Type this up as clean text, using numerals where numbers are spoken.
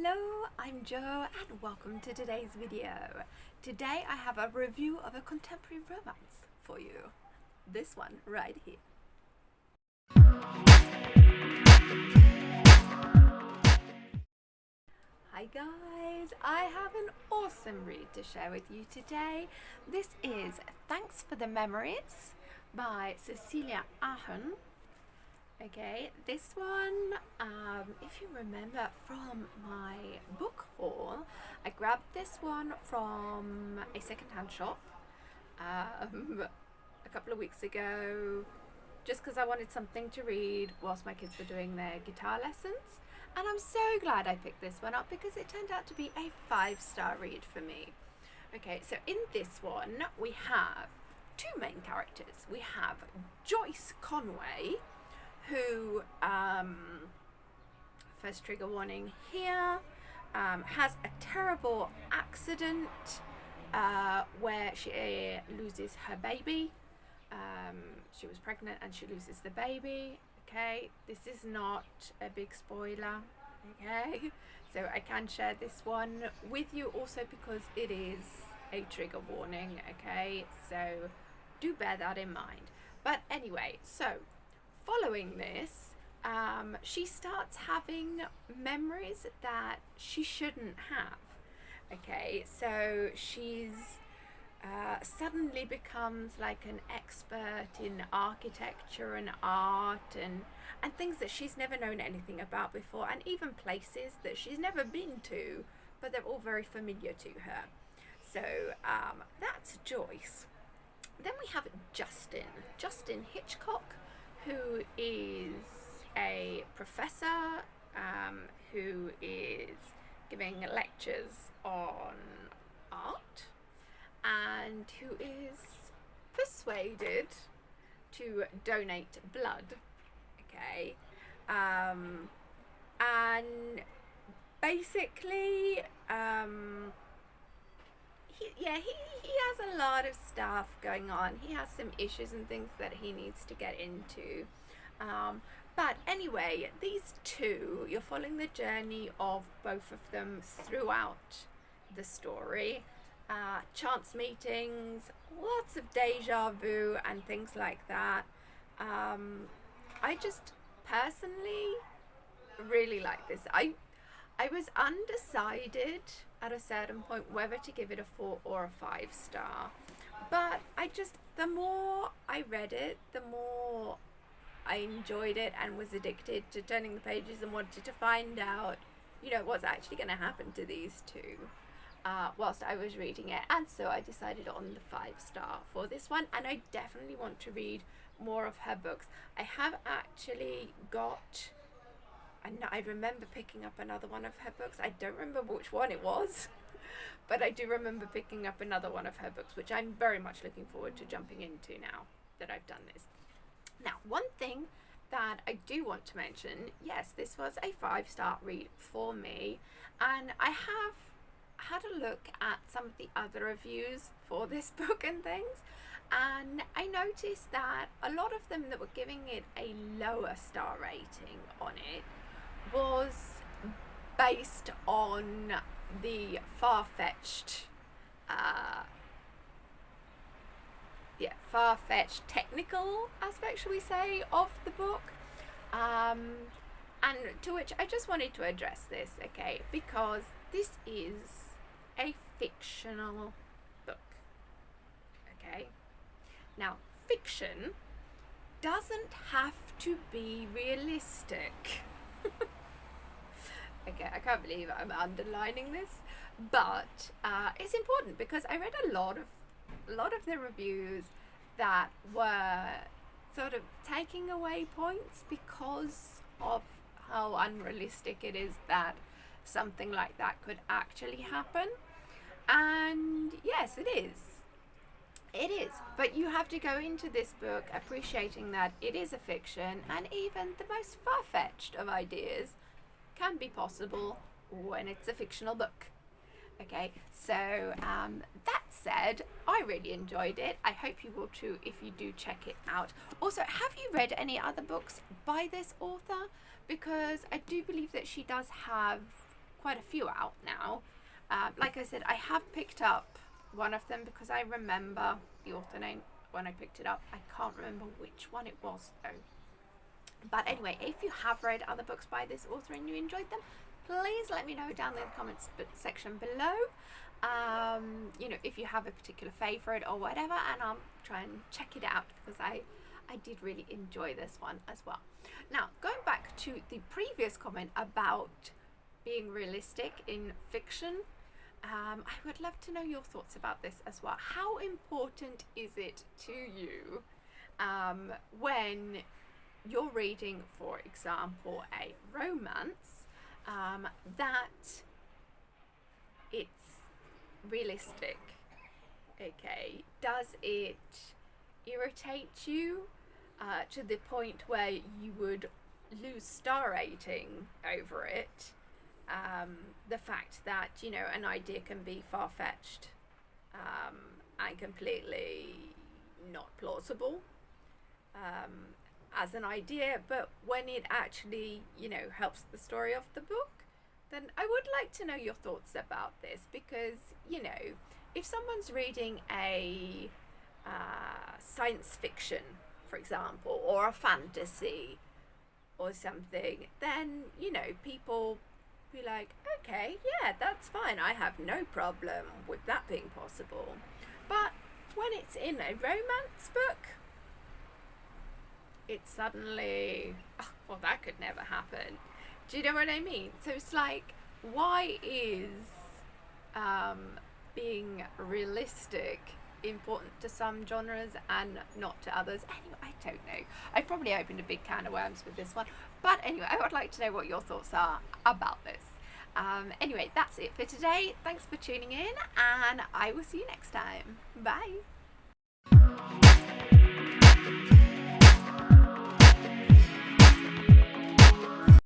Hello, I'm Jo and welcome to today's video. Today I have a review of a contemporary romance for you. This one right here. Hi guys, I have an awesome read to share with you today. This is Thanks for the Memories by Cecelia Ahern. Okay, this one, if you remember from my book haul, I grabbed this one from a secondhand shop a couple of weeks ago, just because I wanted something to read whilst my kids were doing their guitar lessons. And I'm so glad I picked this one up because it turned out to be a 5-star read for me. Okay, so in this one we have two main characters. We have Joyce Conway, who, first trigger warning here, has a terrible accident where she loses her baby. She was pregnant and she loses the baby. Okay, this is not a big spoiler. Okay, so I can share this one with you also because it is a trigger warning. Okay, so do bear that in mind. But anyway, so following this, she starts having memories that she shouldn't have. Okay, so she's suddenly becomes like an expert in architecture and art and things that she's never known anything about before, and even places that she's never been to, but they're all very familiar to her. So that's Joyce. Then we have Justin Hitchcock, who is a professor who is giving lectures on art and who is persuaded to donate blood. Okay, and basically he has a lot of stuff going on. He has some issues and things that he needs to get into. But anyway, these two, you're following the journey of both of them throughout the story. Chance meetings, lots of déjà vu and things like that. I just personally really like this. I was undecided at a certain point whether to give it a 4 or a 5-star, but the more I read it, the more I enjoyed it and was addicted to turning the pages and wanted to find out, what's actually going to happen to these two whilst I was reading it. And so I decided on the 5-star for this one, and I definitely want to read more of her books. I have actually got, I remember picking up another one of her books. I don't remember which one it was, but I do remember picking up another one of her books, which I'm very much looking forward to jumping into now that I've done this. Now, one thing that I do want to mention, yes, this was a 5-star read for me, and I have had a look at some of the other reviews for this book and things, and I noticed that a lot of them that were giving it a lower star rating on it was based on the far-fetched technical aspect, shall we say, of the book, and to which I just wanted to address this, okay, because this is a fictional book. Okay, now fiction doesn't have to be realistic. Okay, I can't believe I'm underlining this, but it's important because I read a lot of the reviews that were sort of taking away points because of how unrealistic it is that something like that could actually happen. And yes, it is, but you have to go into this book appreciating that it is a fiction, and even the most far-fetched of ideas can be possible when it's a fictional book. Okay, so that said, I really enjoyed it. I hope you will too if you do check it out. Also, have you read any other books by this author? Because I do believe that she does have quite a few out now. Like I said, I have picked up one of them because I remember the author name when I picked it up. I can't remember which one it was though. But anyway, if you have read other books by this author and you enjoyed them, please let me know down in the comments section below. If you have a particular favourite or whatever, and I'll try and check it out because I did really enjoy this one as well. Now, going back to the previous comment about being realistic in fiction, I would love to know your thoughts about this as well. How important is it to you when you're reading, for example, a romance, that it's realistic? Okay, does it irritate you to the point where you would lose star rating over it? The fact that, an idea can be far-fetched and completely not plausible as an idea, but when it actually, helps the story of the book, then I would like to know your thoughts about this, because, if someone's reading a science fiction, for example, or a fantasy or something, then, people be like, okay, yeah, that's fine, I have no problem with that being possible. But when it's in a romance book, it's suddenly, oh, well, that could never happen. Do you know what I mean? So it's like, why is being realistic important to some genres and not to others? Anyway, I don't know. I probably opened a big can of worms with this one. But anyway, I would like to know what your thoughts are about this. Anyway, that's it for today. Thanks for tuning in, and I will see you next time. Bye.